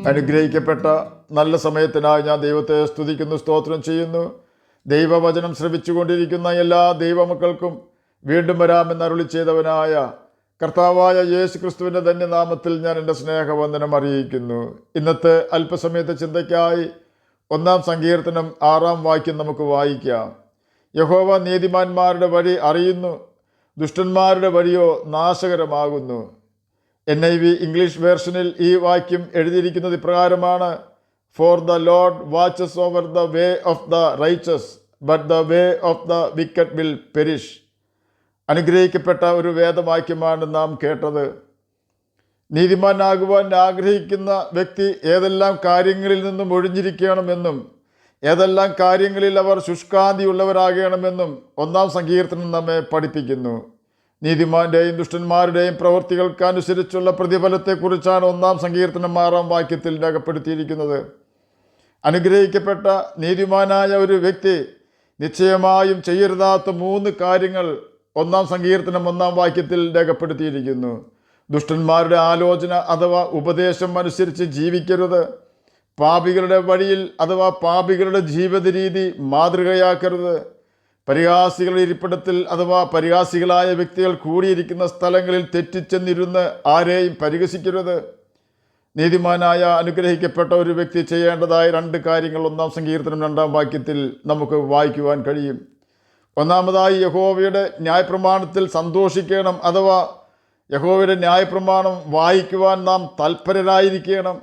അനുഗ്രഹിക്കപ്പെട്ട നല്ല സമയത്തിനായി ഞാൻ ദൈവത്തെ സ്തുതിക്കുന്നു, സ്തോത്രം ചെയ്യുന്നു. ദൈവവചനം ശ്രവിച്ചുകൊണ്ടിരിക്കുന്ന എല്ലാ ദൈവമക്കൾക്കും വീണ്ടും വരാമെന്ന് അരുളി ചെയ്തവനായ കർത്താവായ യേശു ക്രിസ്തുവിൻ്റെ ധന്യനാമത്തിൽ ഞാൻ എൻ്റെ സ്നേഹവന്ദനം അറിയിക്കുന്നു. ഇന്നത്തെ അല്പസമയത്തെ ചിന്തയ്ക്കായി 1 സങ്കീർത്തനം 6 വാക്യം നമുക്ക് വായിക്കാം. യഹോവ നീതിമാന്മാരുടെ വഴി അറിയുന്നു, ദുഷ്ടന്മാരുടെ വഴിയോ നാശകരമാകുന്നു. NIV ഇംഗ്ലീഷ് വേർഷനിൽ ഈ വാക്യം എഴുതിയിരിക്കുന്നത് ഇപ്രകാരമാണ്: for the Lord watches over the way of the righteous, but the way of the wicket will perish. അനുഗ്രഹിക്കപ്പെട്ട ഒരു വേദവാക്യമാണ് നാം കേട്ടത്. നീതിമാനാകുവാൻ ആഗ്രഹിക്കുന്ന വ്യക്തി ഏതെല്ലാം കാര്യങ്ങളിൽ നിന്നും ഒഴിഞ്ഞിരിക്കണമെന്നും ഏതെല്ലാം കാര്യങ്ങളിൽ അവർ ശുഷ്കാന്തിയുള്ളവരാകണമെന്നും 1 സങ്കീർത്തനം നമ്മെ പഠിപ്പിക്കുന്നു. നീതിമാന്റെയും ദുഷ്ടന്മാരുടെയും പ്രവൃത്തികൾക്കനുസരിച്ചുള്ള പ്രതിഫലത്തെക്കുറിച്ചാണ് 1 സങ്കീർത്തനം 6 വാക്യത്തിൽ രേഖപ്പെടുത്തിയിരിക്കുന്നത്. അനുഗ്രഹിക്കപ്പെട്ട നീതിമാനായ ഒരു വ്യക്തി നിശ്ചയമായും ചെയ്യരുതാത്ത 3 കാര്യങ്ങൾ 1 സങ്കീർത്തനം 1 വാക്യത്തിൽ രേഖപ്പെടുത്തിയിരിക്കുന്നു. ദുഷ്ടന്മാരുടെ ആലോചന അഥവാ ഉപദേശം അനുസരിച്ച് ജീവിക്കരുത്. പാപികളുടെ വഴിയിൽ അഥവാ പാപികളുടെ ജീവിത രീതി മാതൃകയാക്കരുത്. പരിഹാസികളുടെ ഇരിപ്പിടത്തിൽ അഥവാ പരിഹാസികളായ വ്യക്തികൾ കൂടിയിരിക്കുന്ന സ്ഥലങ്ങളിൽ തെറ്റിച്ചെന്നിരുന്ന് ആരെയും പരിഹസിക്കരുത്. നീതിമാനായ അനുഗ്രഹിക്കപ്പെട്ട ഒരു വ്യക്തി ചെയ്യേണ്ടതായ 2 കാര്യങ്ങൾ 1 സങ്കീർത്തനം 2 വാക്യത്തിൽ നമുക്ക് വായിക്കുവാൻ കഴിയും. ഒന്നാമതായി, യഹോവയുടെ ന്യായപ്രമാണത്തിൽ സന്തോഷിക്കണം, അഥവാ യഹോവയുടെ ന്യായപ്രമാണം വായിക്കുവാൻ നാം തൽപരരായിരിക്കണം.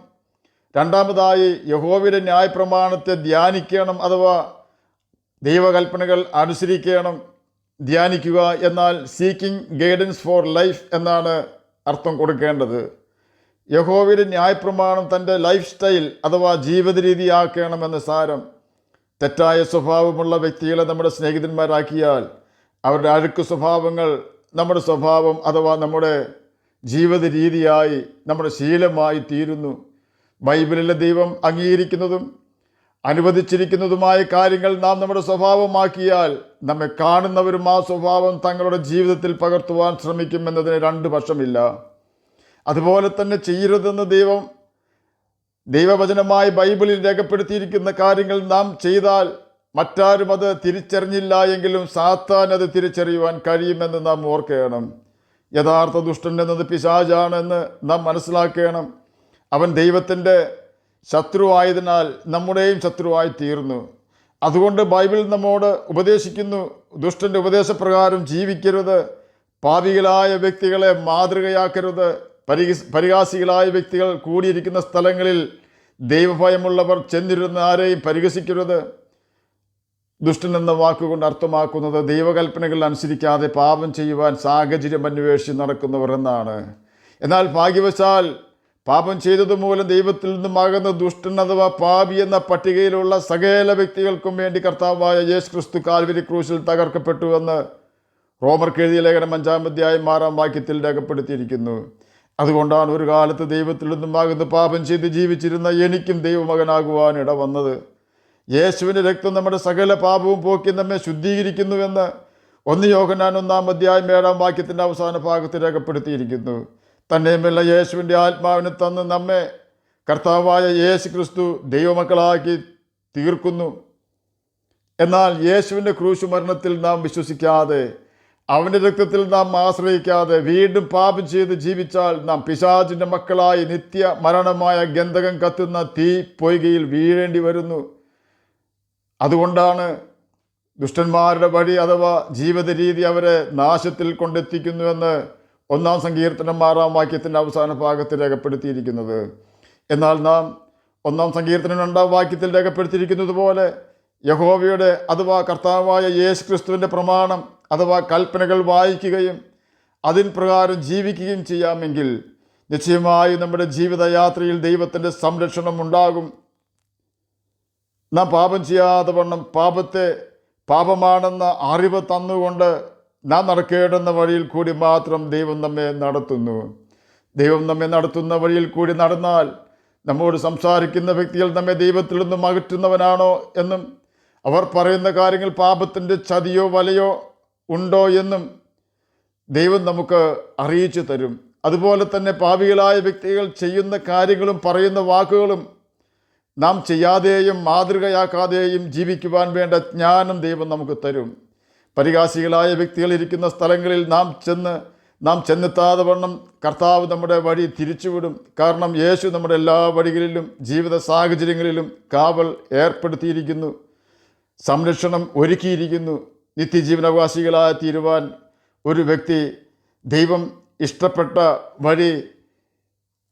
രണ്ടാമതായി, യഹോവയുടെ ന്യായപ്രമാണത്തെ ധ്യാനിക്കണം, അഥവാ ദൈവകൽപ്പനകൾ അനുസരിക്കണം. ധ്യാനിക്കുക എന്നാൽ സീക്കിംഗ് ഗൈഡൻസ് ഫോർ ലൈഫ് എന്നാണ് അർത്ഥം കൊടുക്കേണ്ടത്. യഹോവയുടെ ന്യായപ്രമാണം തൻ്റെ ലൈഫ് സ്റ്റൈൽ അഥവാ ജീവിത രീതിയാക്കണമെന്ന് സാരം. തെറ്റായ സ്വഭാവമുള്ള വ്യക്തികളെ നമ്മുടെ സ്നേഹിതന്മാരാക്കിയാൽ അവരുടെ അഴുക്ക് സ്വഭാവങ്ങൾ നമ്മുടെ സ്വഭാവം അഥവാ നമ്മുടെ ജീവിത രീതിയായി നമ്മുടെ ശീലമായി തീരുന്നു. ബൈബിളിലെ ദൈവം അംഗീകരിക്കുന്നതും അനുവദിച്ചിരിക്കുന്നതുമായ കാര്യങ്ങൾ നാം നമ്മുടെ സ്വഭാവമാക്കിയാൽ നമ്മെ കാണുന്നവരും ആ സ്വഭാവം തങ്ങളുടെ ജീവിതത്തിൽ പകർത്തുവാൻ ശ്രമിക്കുമെന്നതിന് 2 പക്ഷമില്ല. അതുപോലെ തന്നെ ചെയ്യരുതെന്ന് ദൈവവചനമായി ബൈബിളിൽ രേഖപ്പെടുത്തിയിരിക്കുന്ന കാര്യങ്ങൾ നാം ചെയ്താൽ മറ്റാരും അത് തിരിച്ചറിഞ്ഞില്ല എങ്കിലും സാത്താൻ അത് തിരിച്ചറിയുവാൻ കഴിയുമെന്ന് നാം ഓർക്കണം. യഥാർത്ഥ ദുഷ്ടൻ എന്നത് പിശാചാണെന്ന് നാം മനസ്സിലാക്കണം. അവൻ ദൈവത്തിൻ്റെ ശത്രുവായതിനാൽ നമ്മുടെയും ശത്രുവായി തീർന്നു. അതുകൊണ്ട് ബൈബിൾ നമ്മോട് ഉപദേശിക്കുന്നു, ദുഷ്ടൻ്റെ ഉപദേശപ്രകാരം ജീവിക്കരുത്. പാപികളായ വ്യക്തികളെ മാതൃകയാക്കരുത്. പരിഹാസികളായ വ്യക്തികൾ കൂടിയിരിക്കുന്ന സ്ഥലങ്ങളിൽ ദൈവഭയമുള്ളവർ ചെന്നിരുന്ന് ആരെയും പരിഹസിക്കരുത്. ദുഷ്ടൻ എന്ന വാക്കുകൊണ്ട് അർത്ഥമാക്കുന്നത് ദൈവകൽപ്പനകൾ അനുസരിക്കാതെ പാപം ചെയ്യുവാൻ സാഹചര്യം അന്വേഷിച്ച് നടക്കുന്നവർ എന്നാണ്. എന്നാൽ ഭാഗ്യവശാൽ പാപം ചെയ്തതുമൂലം ദൈവത്തിൽ നിന്നും അകന്ന ദുഷ്ടൻ അഥവാ പാപി എന്ന പട്ടികയിലുള്ള സകല വ്യക്തികൾക്കും വേണ്ടി കർത്താവായ യേശു ക്രിസ്തു കാൽവരി ക്രൂശിൽ തകർക്കപ്പെട്ടുവെന്ന് റോമർക്ക് എഴുതിയ ലേഖനം 5 അധ്യായം 6 വാക്യത്തിൽ രേഖപ്പെടുത്തിയിരിക്കുന്നു. അതുകൊണ്ടാണ് ഒരു കാലത്ത് ദൈവത്തിൽ നിന്നും അകന്ന് പാപം ചെയ്ത് ജീവിച്ചിരുന്ന എനിക്കും ദൈവമകനാകുവാൻ ഇട വന്നത്. യേശുവിൻ്റെ രക്തം നമ്മുടെ സകല പാപവും പോക്കി നമ്മെ ശുദ്ധീകരിക്കുന്നുവെന്ന് 1 യോഹന്നാൻ 1 അധ്യായം 7 വാക്യത്തിൻ്റെ അവസാന ഭാഗത്ത് രേഖപ്പെടുത്തിയിരിക്കുന്നു. തന്നെയുമല്ല, യേശുവിൻ്റെ ആത്മാവിനെ തന്ന് നമ്മെ കർത്താവായ യേശു ക്രിസ്തു ദൈവമക്കളാക്കി തീർക്കുന്നു. എന്നാൽ യേശുവിൻ്റെ ക്രൂശ് മരണത്തിൽ നാം വിശ്വസിക്കാതെ അവൻ്റെ രക്തത്തിൽ നാം ആശ്രയിക്കാതെ വീണ്ടും പാപം ചെയ്ത് ജീവിച്ചാൽ നാം പിശാചിൻ്റെ മക്കളായി നിത്യ മരണമായ ഗന്ധകം കത്തുന്ന തീ പൊയ്കയിൽ വീഴേണ്ടി വരുന്നു. അതുകൊണ്ടാണ് ദുഷ്ടന്മാരുടെ വഴി അഥവാ ജീവിത രീതി അവരെ നാശത്തിൽ കൊണ്ടെത്തിക്കുന്നുവെന്ന് 1 സങ്കീർത്തനം 6 വാക്യത്തിൻ്റെ അവസാന ഭാഗത്ത് രേഖപ്പെടുത്തിയിരിക്കുന്നത്. എന്നാൽ നാം 1 സങ്കീർത്തനം 2 വാക്യത്തിൽ രേഖപ്പെടുത്തിയിരിക്കുന്നത് പോലെ യഹോവയുടെ അഥവാ കർത്താവായ യേശു ക്രിസ്തുവിൻ്റെ പ്രമാണം അഥവാ കൽപ്പനകൾ വായിക്കുകയും അതിൻ പ്രകാരം ജീവിക്കുകയും ചെയ്യാമെങ്കിൽ നിശ്ചയമായും നമ്മുടെ ജീവിതയാത്രയിൽ ദൈവത്തിൻ്റെ സംരക്ഷണം ഉണ്ടാകും. നാം പാപം ചെയ്യാതെ വണ്ണം പാപത്തെ പാപമാണെന്ന അറിവ് തന്നുകൊണ്ട് നാം നടക്കേണ്ടുന്ന വഴിയിൽ കൂടി മാത്രം ദൈവം നമ്മെ നടത്തുന്നു. ദൈവം നമ്മെ നടത്തുന്ന വഴിയിൽ കൂടി നടന്നാൽ നമ്മോട് സംസാരിക്കുന്ന വ്യക്തികൾ നമ്മെ ദൈവത്തിൽ നിന്നും അകറ്റുന്നവനാണോ എന്നും അവർ പറയുന്ന കാര്യങ്ങൾ പാപത്തിൻ്റെ ചതിയോ വലയോ ഉണ്ടോ എന്നും ദൈവം നമുക്ക് അറിയിച്ചു തരും. അതുപോലെ തന്നെ പാപികളായ വ്യക്തികൾ ചെയ്യുന്ന കാര്യങ്ങളും പറയുന്ന വാക്കുകളും നാം ചെയ്യാതെയും മാതൃകയാക്കാതെയും ജീവിക്കുവാൻ വേണ്ട ജ്ഞാനം ദൈവം നമുക്ക് തരും. പരിഹാസികളായ വ്യക്തികൾ ഇരിക്കുന്ന സ്ഥലങ്ങളിൽ നാം ചെന്നെത്താതെ വണ്ണം കർത്താവ് നമ്മുടെ വഴി തിരിച്ചുവിടും. കാരണം യേശു നമ്മുടെ എല്ലാ വഴികളിലും ജീവിത സാഹചര്യങ്ങളിലും കാവൽ ഏർപ്പെടുത്തിയിരിക്കുന്നു, സംരക്ഷണം ഒരുക്കിയിരിക്കുന്നു. നിത്യജീവനവാസികളായി തീരുവാൻ ഒരു വ്യക്തി ദൈവം ഇഷ്ടപ്പെട്ട വഴി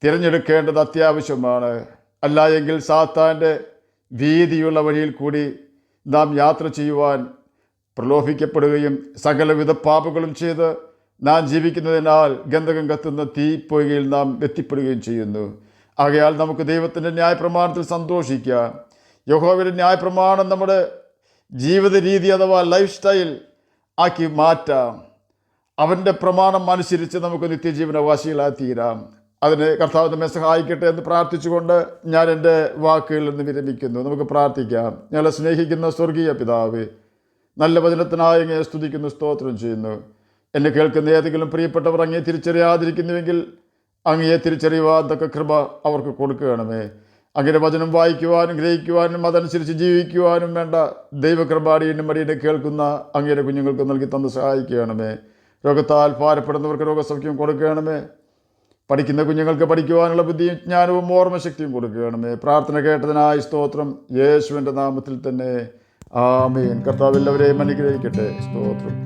തിരഞ്ഞെടുക്കേണ്ടത് അത്യാവശ്യമാണ്. അല്ല എങ്കിൽ സാത്താൻ്റെ വീതിയുള്ള വഴിയിൽ കൂടി നാം യാത്ര ചെയ്യുവാൻ പ്രലോഭിക്കപ്പെടുകയും സകലവിധ പാപങ്ങളും ചെയ്ത് നാം ജീവിക്കുന്നതിനാൽ ഗന്ധകം കത്തുന്ന തീപ്പൊയ്കയിൽ നാം എത്തിപ്പെടുകയും ചെയ്യുന്നു. ആകയാൽ നമുക്ക് ദൈവത്തിൻ്റെ ന്യായപ്രമാണത്തിൽ സന്തോഷിക്കാം. യഹോവയുടെ ന്യായപ്രമാണം നമ്മുടെ ജീവിത രീതി അഥവാ ലൈഫ് സ്റ്റൈൽ ആക്കി മാറ്റാം. അവൻ്റെ പ്രമാണം അനുസരിച്ച് നമുക്ക് നിത്യജീവനവാസികളായി തീരാം. അതിന് കർത്താവ് നമ്മെ സഹായിക്കട്ടെ എന്ന് പ്രാർത്ഥിച്ചുകൊണ്ട് ഞാൻ എൻ്റെ വാക്കുകളിൽ നിന്ന് വിരമിക്കുന്നു. നമുക്ക് പ്രാർത്ഥിക്കാം. ഞങ്ങളെ സ്നേഹിക്കുന്ന സ്വർഗീയ പിതാവേ, നല്ല വചനത്തിനായി അങ്ങയെ സ്തുതിക്കുന്നു, സ്തോത്രം ചെയ്യുന്നു. എന്നെ കേൾക്കുന്ന ഏതെങ്കിലും പ്രിയപ്പെട്ടവർ അങ്ങയെ തിരിച്ചറിയാതിരിക്കുന്നുവെങ്കിൽ അങ്ങയെ തിരിച്ചറിയുവാൻ തക്ക കൃപ അവർക്ക് കൊടുക്കുകയാണമേ. അങ്ങനെ വചനം വായിക്കുവാനും ഗ്രഹിക്കുവാനും അതനുസരിച്ച് ജീവിക്കുവാനും വേണ്ട ദൈവകൃപാടിയും മടിയെ കേൾക്കുന്ന അങ്ങയുടെ കുഞ്ഞുങ്ങൾക്ക് നൽകി തന്ന് സഹായിക്കുകയാണമേ. രോഗത്താൽ ഭാരപ്പെടുന്നവർക്ക് രോഗസൗഖ്യം കൊടുക്കുകയാണമേ. പഠിക്കുന്ന കുഞ്ഞുങ്ങൾക്ക് പഠിക്കുവാനുള്ള ബുദ്ധിയും ജ്ഞാനവും ഓർമ്മശക്തിയും കൊടുക്കുകയാണമേ. പ്രാർത്ഥന കേട്ടതിനായി സ്തോത്രം. യേശുവിൻ്റെ നാമത്തിൽ തന്നെ ആമേൻ. കർത്താവ് എല്ലാവരെയും അനുഗ്രഹിക്കട്ടെ. സ്തോത്രം.